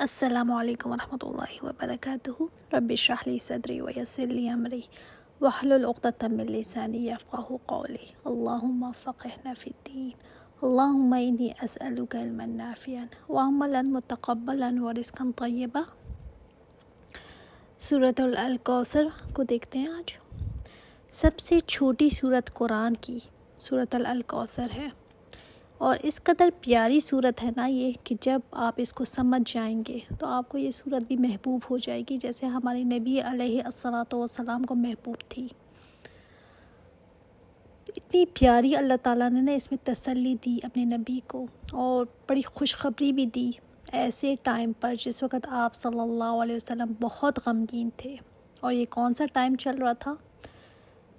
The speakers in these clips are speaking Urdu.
السلام علیکم ورحمۃ اللہ وبرکاتہ۔ رب اشرح لی صدری ویسر لی امری واحلل عقدۃ من لسانی یفقہوا قولی۔ اللہم فقہنا فی الدین، اللہم انی اسألک علما نافعا وعملا متقبلا ورزقا طیبا۔ سورۃ الکوثر کو دیکھتے ہیں آج۔ سب سے چھوٹی سورت قرآن کی سورۃ الکوثر ہے، اور اس قدر پیاری صورت ہے نا یہ کہ جب آپ اس کو سمجھ جائیں گے تو آپ کو یہ صورت بھی محبوب ہو جائے گی، جیسے ہمارے نبی علیہ الصلاۃ والسلام کو محبوب تھی۔ اتنی پیاری اللہ تعالیٰ نے اس میں تسلی دی اپنے نبی کو، اور بڑی خوشخبری بھی دی ایسے ٹائم پر جس وقت آپ صلی اللہ علیہ وسلم بہت غمگین تھے۔ اور یہ کون سا ٹائم چل رہا تھا؟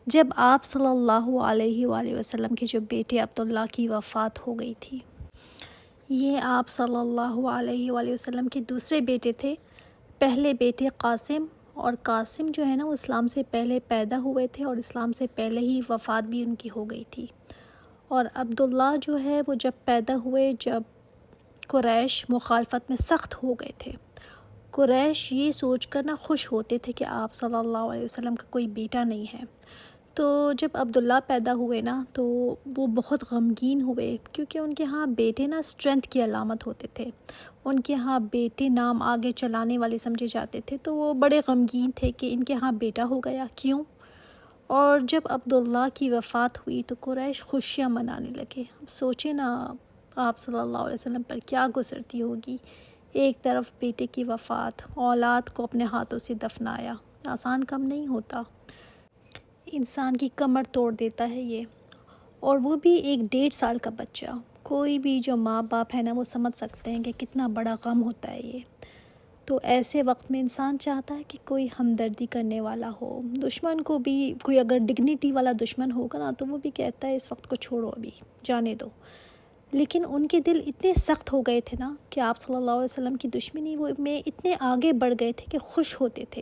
جب آپ صلی اللہ علیہ وآلہ وسلم کے جو بیٹے عبداللہ کی وفات ہو گئی تھی۔ یہ آپ صلی اللہ علیہ وآلہ وسلم کے دوسرے بیٹے تھے۔ پہلے بیٹے قاسم، اور قاسم جو ہے نا وہ اسلام سے پہلے پیدا ہوئے تھے، اور اسلام سے پہلے ہی وفات بھی ان کی ہو گئی تھی۔ اور عبداللہ جو ہے وہ جب پیدا ہوئے جب قریش مخالفت میں سخت ہو گئے تھے۔ قریش یہ سوچ کر نہ خوش ہوتے تھے کہ آپ صلی اللہ علیہ وسلم کا کوئی بیٹا نہیں ہے۔ تو جب عبداللہ پیدا ہوئے نا تو وہ بہت غمگین ہوئے، کیونکہ ان کے ہاں بیٹے نا اسٹرینتھ کی علامت ہوتے تھے، ان کے ہاں بیٹے نام آگے چلانے والے سمجھے جاتے تھے، تو وہ بڑے غمگین تھے کہ ان کے ہاں بیٹا ہو گیا، کیوں؟ اور جب عبداللہ کی وفات ہوئی تو قریش خوشیاں منانے لگے۔ اب سوچیں نا آپ صلی اللہ علیہ وسلم پر کیا گزرتی ہوگی، ایک طرف بیٹے کی وفات، اولاد کو اپنے ہاتھوں سے دفنایا، آسان کام نہیں ہوتا، انسان کی کمر توڑ دیتا ہے یہ، اور وہ بھی ایک 1.5 سال کا بچہ۔ کوئی بھی جو ماں باپ ہے نا وہ سمجھ سکتے ہیں کہ کتنا بڑا غم ہوتا ہے یہ۔ تو ایسے وقت میں انسان چاہتا ہے کہ کوئی ہمدردی کرنے والا ہو، دشمن کو بھی کوئی اگر ڈگنیٹی والا دشمن ہوگا نا تو وہ بھی کہتا ہے اس وقت کو چھوڑو، ابھی جانے دو۔ لیکن ان کے دل اتنے سخت ہو گئے تھے نا کہ آپ صلی اللہ علیہ وسلم کی دشمنی وہ میں اتنے آگے بڑھ گئے تھے کہ خوش ہوتے تھے،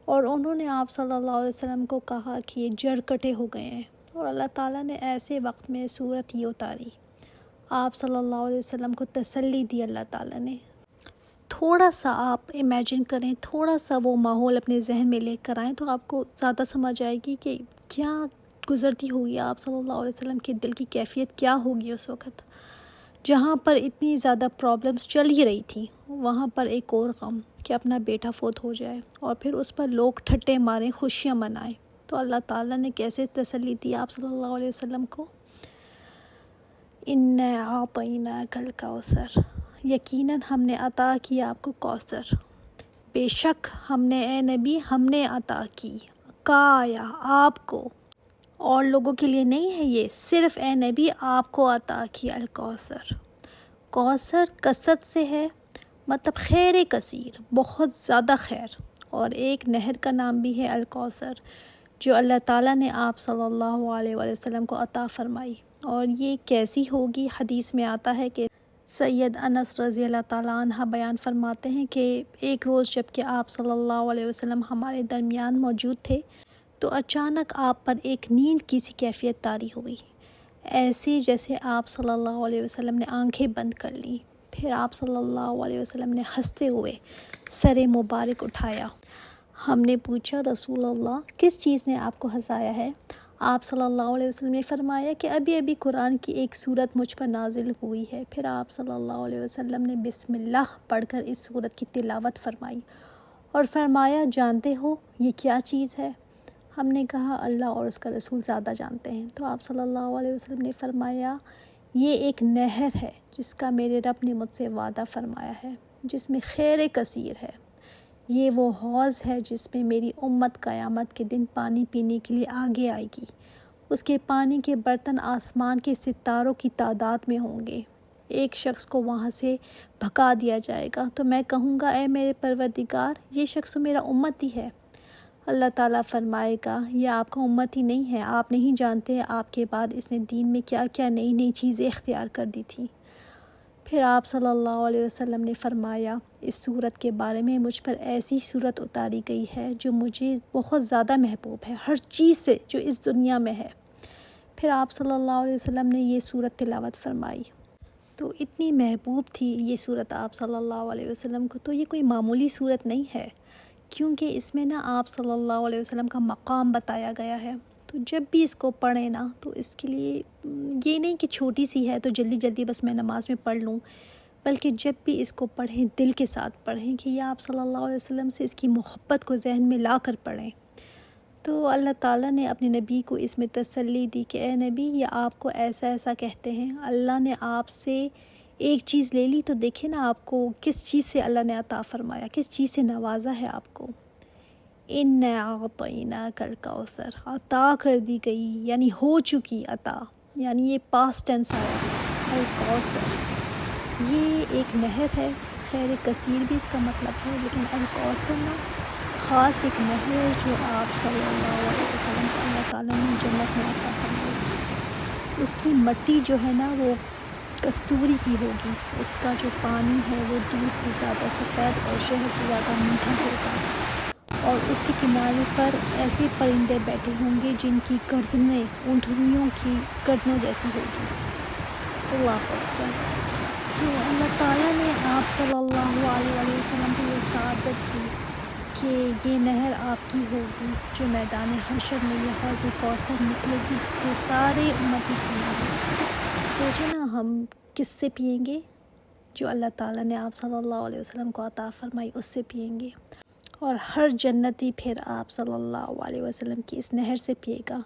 اور انہوں نے آپ صلی اللہ علیہ وسلم کو کہا کہ یہ جڑ کٹے ہو گئے ہیں، اور اللہ تعالیٰ نے ایسے وقت میں صورت یہ اتاری، آپ صلی اللہ علیہ وسلم کو تسلی دی اللہ تعالیٰ نے۔ تھوڑا سا آپ امیجن کریں، تھوڑا سا وہ ماحول اپنے ذہن میں لے کر آئیں تو آپ کو زیادہ سمجھ آئے گی کہ کیا گزرتی ہوگی آپ صلی اللہ علیہ وسلم کے دل کی کیفیت کیا ہوگی اس وقت، جہاں پر اتنی زیادہ پرابلمس چل ہی رہی تھیں، وہاں پر ایک اور غم کہ اپنا بیٹا فوت ہو جائے، اور پھر اس پر لوگ ٹھٹے ماریں، خوشیاں منائیں۔ تو اللہ تعالیٰ نے کیسے تسلی دی آپ صلی اللہ علیہ وسلم کو؟ اِنَّا أَعْطَيْنَاكَ الْكَوْثَرَ، یقیناً ہم نے عطا کیا آپ کو کوثر، بے شک ہم نے اے نبی ہم نے عطا کی، کایا آپ کو، اور لوگوں کے لیے نہیں ہے یہ، صرف اے نبی آپ کو عطا کیا الکوثر۔ کوثر کثرت سے ہے، مطلب خیر کثیر، بہت زیادہ خیر، اور ایک نہر کا نام بھی ہے الکوثر جو اللہ تعالیٰ نے آپ صلی اللہ علیہ وآلہ وسلم کو عطا فرمائی۔ اور یہ کیسی ہوگی؟ حدیث میں آتا ہے کہ سید انس رضی اللہ تعالیٰ عنہ بیان فرماتے ہیں کہ ایک روز جب کہ آپ صلی اللہ علیہ وسلم ہمارے درمیان موجود تھے تو اچانک آپ پر ایک نیند کی سی کیفیت طاری ہوئی، ایسے جیسے آپ صلی اللہ علیہ وسلم نے آنکھیں بند کر لیں۔ پھر آپ صلی اللہ علیہ وسلم نے ہنستے ہوئے سر مبارک اٹھایا۔ ہم نے پوچھا رسول اللہ کس چیز نے آپ کو ہنسایا ہے؟ آپ صلی اللہ علیہ وسلم نے فرمایا کہ ابھی قرآن کی ایک سورت مجھ پر نازل ہوئی ہے۔ پھر آپ صلی اللہ علیہ وسلم نے بسم اللہ پڑھ کر اس سورت کی تلاوت فرمائی، اور فرمایا جانتے ہو یہ کیا چیز ہے؟ ہم نے کہا اللہ اور اس کا رسول زیادہ جانتے ہیں۔ تو آپ صلی اللہ علیہ وسلم نے فرمایا یہ ایک نہر ہے جس کا میرے رب نے مجھ سے وعدہ فرمایا ہے، جس میں خیر کثیر ہے، یہ وہ حوض ہے جس میں میری امت قیامت کے دن پانی پینے کے لیے آگے آئے گی، اس کے پانی کے برتن آسمان کے ستاروں کی تعداد میں ہوں گے، ایک شخص کو وہاں سے بھگا دیا جائے گا تو میں کہوں گا اے میرے پروردگار یہ شخص تو میرا امتی ہے۔ اللہ تعالیٰ فرمائے گا یہ آپ کا امتی نہیں ہے، آپ نہیں جانتے آپ کے بعد اس نے دین میں کیا کیا نئی نئی چیزیں اختیار کر دی تھیں۔ پھر آپ صلی اللہ علیہ وسلم نے فرمایا اس صورت کے بارے میں مجھ پر ایسی صورت اتاری گئی ہے جو مجھے بہت زیادہ محبوب ہے ہر چیز سے جو اس دنیا میں ہے۔ پھر آپ صلی اللہ علیہ وسلم نے یہ صورت تلاوت فرمائی، تو اتنی محبوب تھی یہ صورت آپ صلی اللہ علیہ وسلم کو. تو یہ کوئی معمولی صورت نہیں ہے، کیونکہ اس میں نا آپ صلی اللہ علیہ وسلم کا مقام بتایا گیا ہے. تو جب بھی اس کو پڑھیں نا تو اس کے لیے یہ نہیں کہ چھوٹی سی ہے تو جلدی جلدی بس میں نماز میں پڑھ لوں، بلکہ جب بھی اس کو پڑھیں دل کے ساتھ پڑھیں کہ یہ آپ صلی اللہ علیہ وسلم سے اس کی محبت کو ذہن میں لا کر پڑھیں. تو اللہ تعالیٰ نے اپنے نبی کو اس میں تسلی دی کہ اے نبی، یہ آپ کو ایسا ایسا کہتے ہیں. اللہ نے آپ سے ایک چیز لے لی تو دیکھیں نا آپ کو کس چیز سے اللہ نے عطا فرمایا، کس چیز سے نوازا ہے آپ کو. اِنَّا أَعْطَيْنَاكَ الْكَوْثَرَ، عطا کر دی گئی یعنی ہو چکی عطا، یعنی یہ پاسٹ ٹینس آیا. الکوثر یہ ایک نہر ہے، خیر کثیر بھی اس کا مطلب ہے، لیکن الکوثر نا خاص ایک نہر ہے جو آپ صلی اللہ علیہ وسلم کو اللہ تعالیٰ نے جنت میں عطا فرمائی. اس کی مٹی جو ہے نا وہ کستوری کی ہوگی، اس کا جو پانی ہے وہ دودھ سے زیادہ سفید اور شہد سے زیادہ میٹھا ہوگا، اور اس کے کنارے پر ایسے پرندے بیٹھے ہوں گے جن کی گردنیں اونٹنیوں کی گردنوں جیسی ہوگی. اللہ اکبر. تو اللہ تعالیٰ نے آپ صلی اللہ علیہ وسلم کو یہ سعادت دی کہ یہ نہر آپ کی ہوگی جو میدان حشر میں یہ حوض کوثر نکلے گی، جس سے سارے امتی پیئیں گے. سوچیں نا ہم کس سے پئیں گے؟ جو اللہ تعالیٰ نے آپ صلی اللہ علیہ وسلم کو عطا فرمائی اس سے پئیں گے، اور ہر جنتی پھر آپ صلی اللہ علیہ وسلم کی اس نہر سے پیے گا.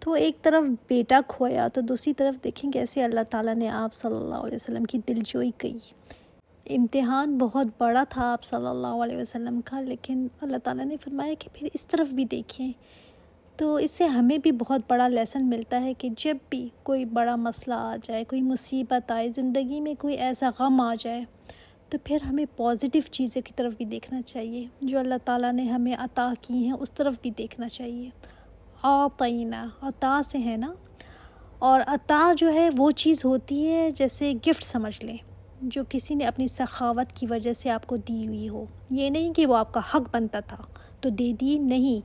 تو ایک طرف بیٹا کھویا تو دوسری طرف دیکھیں کیسے اللہ تعالیٰ نے آپ صلی اللہ علیہ وسلم کی دلجوئی کی. امتحان بہت بڑا تھا آپ صلی اللہ علیہ وسلم کا، لیکن اللہ تعالیٰ نے فرمایا کہ پھر اس طرف بھی دیکھیں. تو اس سے ہمیں بھی بہت بڑا لیسن ملتا ہے کہ جب بھی کوئی بڑا مسئلہ آ جائے، کوئی مصیبت آئے، زندگی میں کوئی ایسا غم آ جائے، تو پھر ہمیں پازیٹیو چیزوں کی طرف بھی دیکھنا چاہیے. جو اللہ تعالیٰ نے ہمیں عطا کی ہیں اس طرف بھی دیکھنا چاہیے. آتینا عطا سے ہے نا، اور عطا جو ہے وہ چیز ہوتی ہے جیسے گفٹ سمجھ لیں، جو کسی نے اپنی سخاوت کی وجہ سے آپ کو دی ہوئی ہو. یہ نہیں کہ وہ آپ کا حق بنتا تھا تو دے دی، نہیں،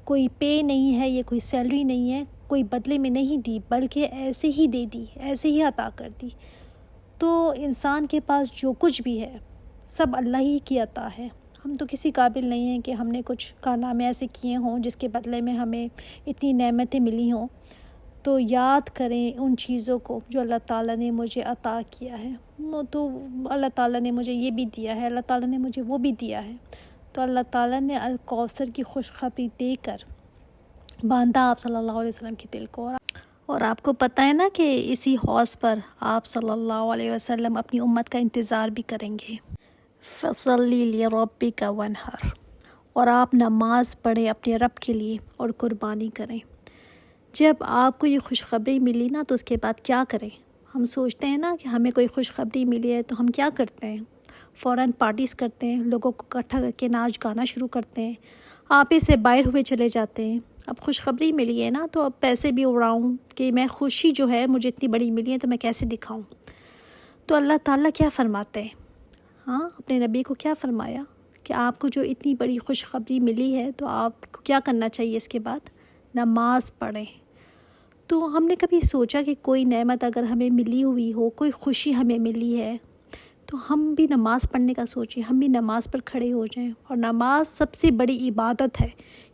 کوئی پے نہیں ہے، یہ کوئی سیلری نہیں ہے، کوئی بدلے میں نہیں دی، بلکہ ایسے ہی دے دی، ایسے ہی عطا کر دی. تو انسان کے پاس جو کچھ بھی ہے سب اللہ ہی کی عطا ہے. ہم تو کسی قابل نہیں ہیں کہ ہم نے کچھ کارنامے ایسے کیے ہوں جس کے بدلے میں ہمیں اتنی نعمتیں ملی ہوں. تو یاد کریں ان چیزوں کو جو اللہ تعالیٰ نے مجھے عطا کیا ہے. تو اللہ تعالیٰ نے مجھے یہ بھی دیا ہے، اللہ تعالیٰ نے مجھے وہ بھی دیا ہے. تو اللہ تعالیٰ نے الکوثر کی خوشخبری دے کر باندھا آپ صلی اللہ علیہ وسلم کے دل کو. اور آپ کو پتہ ہے نا کہ اسی حوض پر آپ صلی اللہ علیہ وسلم اپنی امت کا انتظار بھی کریں گے. فَصَلِّ لِرَبِّكَ وَانْحَرْ، اور آپ نماز پڑھیں اپنے رب کے لیے اور قربانی کریں. جب آپ کو یہ خوشخبری ملی نا تو اس کے بعد کیا کریں؟ ہم سوچتے ہیں نا کہ ہمیں کوئی خوشخبری ملی ہے تو ہم کیا کرتے ہیں؟ فوراً پارٹیز کرتے ہیں، لوگوں کو اکٹھا کر کے ناچ گانا شروع کرتے ہیں، آپے سے باہر ہوئے چلے جاتے ہیں. اب خوشخبری ملی ہے نا تو اب پیسے بھی اڑاؤں کہ میں خوشی جو ہے مجھے اتنی بڑی ملی ہے تو میں کیسے دکھاؤں. تو اللہ تعالیٰ کیا فرماتے ہیں؟ اپنے نبی کو کیا فرمایا کہ آپ کو جو اتنی بڑی خوشخبری ملی ہے تو آپ کو کیا کرنا چاہیے اس کے بعد؟ نماز پڑھیں. تو ہم نے کبھی سوچا کہ کوئی نعمت اگر ہمیں ملی ہوئی ہو، کوئی خوشی ہمیں ملی ہے تو ہم بھی نماز پڑھنے کا سوچیں، ہم بھی نماز پر کھڑے ہو جائیں. اور نماز سب سے بڑی عبادت ہے،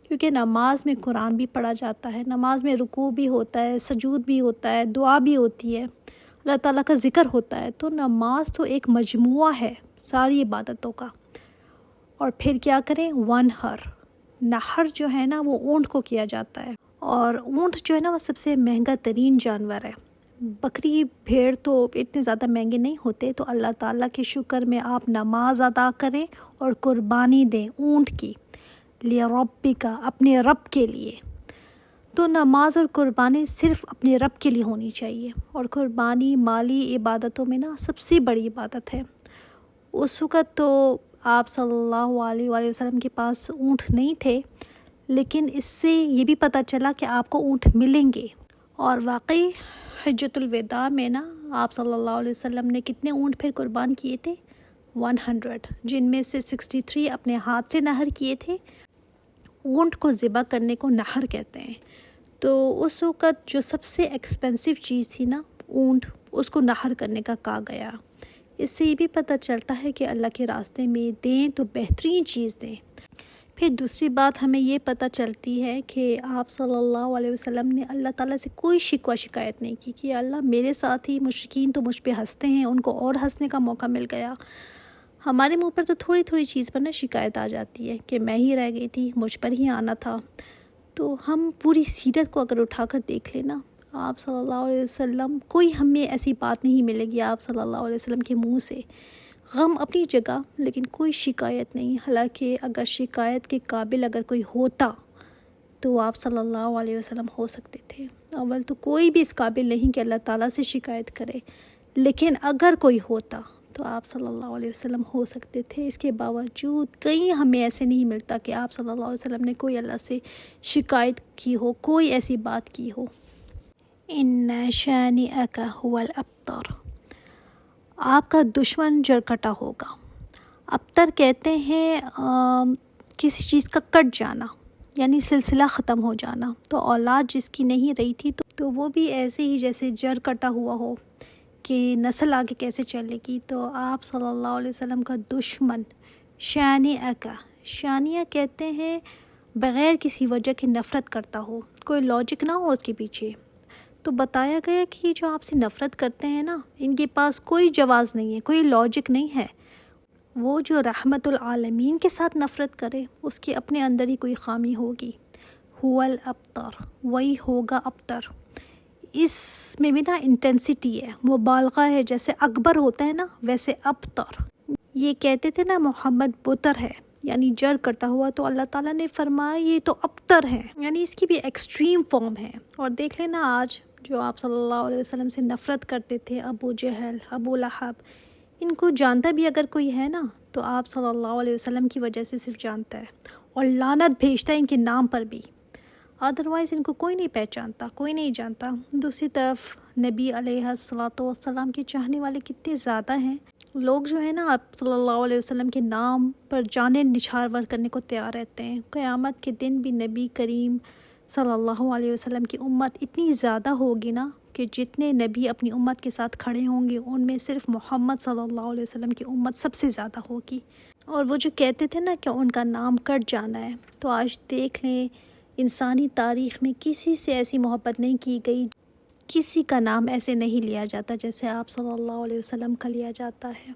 کیونکہ نماز میں قرآن بھی پڑھا جاتا ہے، نماز میں رکوع بھی ہوتا ہے، سجود بھی ہوتا ہے، دعا بھی ہوتی ہے، اللہ تعالیٰ کا ذکر ہوتا ہے. تو نماز تو ایک مجموعہ ہے ساری عبادتوں کا. اور پھر کیا کریں؟ وَانْحَرْ، نحر جو ہے نا وہ اونٹ کو کیا جاتا ہے، اور اونٹ جو ہے نا وہ سب سے مہنگا ترین جانور ہے. بکری بھیڑ تو اتنے زیادہ مہنگے نہیں ہوتے. تو اللہ تعالیٰ کے شکر میں آپ نماز ادا کریں اور قربانی دیں اونٹ کی، لِرَبِّكَ، اپنے رب کے لیے. تو نماز اور قربانی صرف اپنے رب کے لیے ہونی چاہیے. اور قربانی مالی عبادتوں میں نا سب سے بڑی عبادت ہے. اس وقت تو آپ صلی اللہ علیہ وسلم کے پاس اونٹ نہیں تھے، لیکن اس سے یہ بھی پتہ چلا کہ آپ کو اونٹ ملیں گے. اور واقعی حجۃ الوداع میں نا آپ صلی اللہ علیہ وسلم نے کتنے اونٹ پھر قربان کیے تھے؟ 100، جن میں سے 63 اپنے ہاتھ سے نحر کیے تھے. اونٹ کو ذبح کرنے کو نحر کہتے ہیں. تو اس وقت جو سب سے ایکسپینسو چیز تھی نا اونٹ اس کو نہر کرنے کا کہا گیا۔ اس سے یہ بھی پتہ چلتا ہے کہ اللہ کے راستے میں دیں تو بہترین چیز دیں۔ پھر دوسری بات ہمیں یہ پتہ چلتی ہے کہ آپ صلی اللہ علیہ وسلم نے اللہ تعالیٰ سے کوئی شکوہ شکایت نہیں کی کہ اللہ میرے ساتھ ہی مشرکین تو مجھ پہ ہنستے ہیں، ان کو اور ہنسنے کا موقع مل گیا۔ ہمارے منہ پر تو تھوڑی تھوڑی چیز پر نا شکایت آ جاتی ہے کہ میں ہی رہ گئی تھی، مجھ پر ہی آنا تھا۔ تو ہم پوری سیرت کو اگر اٹھا کر دیکھ لینا، آپ صلی اللہ علیہ وسلم کوئی ہمیں ایسی بات نہیں ملے گی آپ صلی اللہ علیہ وسلم کے منہ سے۔ غم اپنی جگہ لیکن کوئی شکایت نہیں، حالانکہ اگر شکایت کے قابل اگر کوئی ہوتا تو آپ صلی اللہ علیہ وسلم ہو سکتے تھے۔ اول تو کوئی بھی اس قابل نہیں کہ اللہ تعالیٰ سے شکایت کرے، لیکن اگر کوئی ہوتا تو آپ صلی اللہ علیہ وسلم ہو سکتے تھے۔ اس کے باوجود کہیں ہمیں ایسے نہیں ملتا کہ آپ صلی اللہ علیہ وسلم نے کوئی اللہ سے شکایت کی ہو، کوئی ایسی بات کی ہو۔ ان شانئک هو الابتر، آپ کا دشمن جرکٹا ہوگا۔ ابتر کہتے ہیں کسی چیز کا کٹ جانا، یعنی سلسلہ ختم ہو جانا۔ تو اولاد جس کی نہیں رہی تھی تو وہ بھی ایسے ہی جیسے جڑ کٹا ہوا ہو کہ نسل آگے کیسے چلے گی۔ تو آپ صلی اللہ علیہ وسلم کا دشمن شانئک، شانیہ کہتے ہیں بغیر کسی وجہ کے نفرت کرتا ہو، کوئی لاجک نہ ہو اس کے پیچھے۔ تو بتایا گیا کہ یہ جو آپ سے نفرت کرتے ہیں نا، ان کے پاس کوئی جواز نہیں ہے، کوئی لاجک نہیں ہے۔ وہ جو رحمت العالمین کے ساتھ نفرت کرے اس کے اپنے اندر ہی کوئی خامی ہوگی۔ هو الابتر، وہی ہوگا ابتر۔ اس میں بھی نا انٹینسٹی ہے، مبالغہ ہے، جیسے اکبر ہوتا ہے نا ویسے ابتر۔ یہ کہتے تھے نا محمد بتر ہے یعنی جڑ کٹا ہوا، تو اللہ تعالیٰ نے فرمایا یہ تو ابتر ہے، یعنی اس کی بھی ایکسٹریم فارم ہے۔ اور دیکھ لینا آج جو آپ صلی اللہ علیہ وسلم سے نفرت کرتے تھے، ابو جہل، ابو لہب، ان کو جانتا بھی اگر کوئی ہے نا تو آپ صلی اللہ علیہ وسلم کی وجہ سے صرف جانتا ہے اور لعنت بھیجتا ہے ان کے نام پر بھی، ادروائز ان کو کوئی نہیں پہچانتا، کوئی نہیں جانتا۔ دوسری طرف نبی علیہ الصلوۃ والسلام کے چاہنے والے کتنے زیادہ ہیں، لوگ جو ہے نا آپ صلی اللہ علیہ وسلم کے نام پر جانیں نچھاور کرنے کو تیار رہتے ہیں۔ قیامت کے دن بھی نبی کریم صلی اللہ علیہ وسلم کی امت اتنی زیادہ ہوگی نا کہ جتنے نبی اپنی امت کے ساتھ کھڑے ہوں گے ان میں صرف محمد صلی اللہ علیہ وسلم کی امت سب سے زیادہ ہوگی۔ اور وہ جو کہتے تھے نا کہ ان کا نام کٹ جانا ہے، تو آج دیکھ لیں انسانی تاریخ میں کسی سے ایسی محبت نہیں کی گئی، کسی کا نام ایسے نہیں لیا جاتا جیسے آپ صلی اللہ علیہ وسلم کا لیا جاتا ہے۔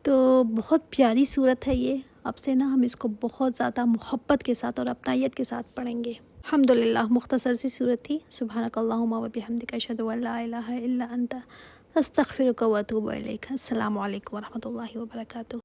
تو بہت پیاری صورت ہے یہ، اب سے نا ہم اس کو بہت زیادہ محبت کے ساتھ اور اپنائیت کے ساتھ پڑھیں گے۔ الحمدللہ، مختصر سی صورت تھی۔ سبحانک اللہم و بحمدک، اشہد ان لا الہ الا انت، استغفرک و اتوب الیک۔ السلام علیکم و رحمۃ اللہ وبرکاتہ۔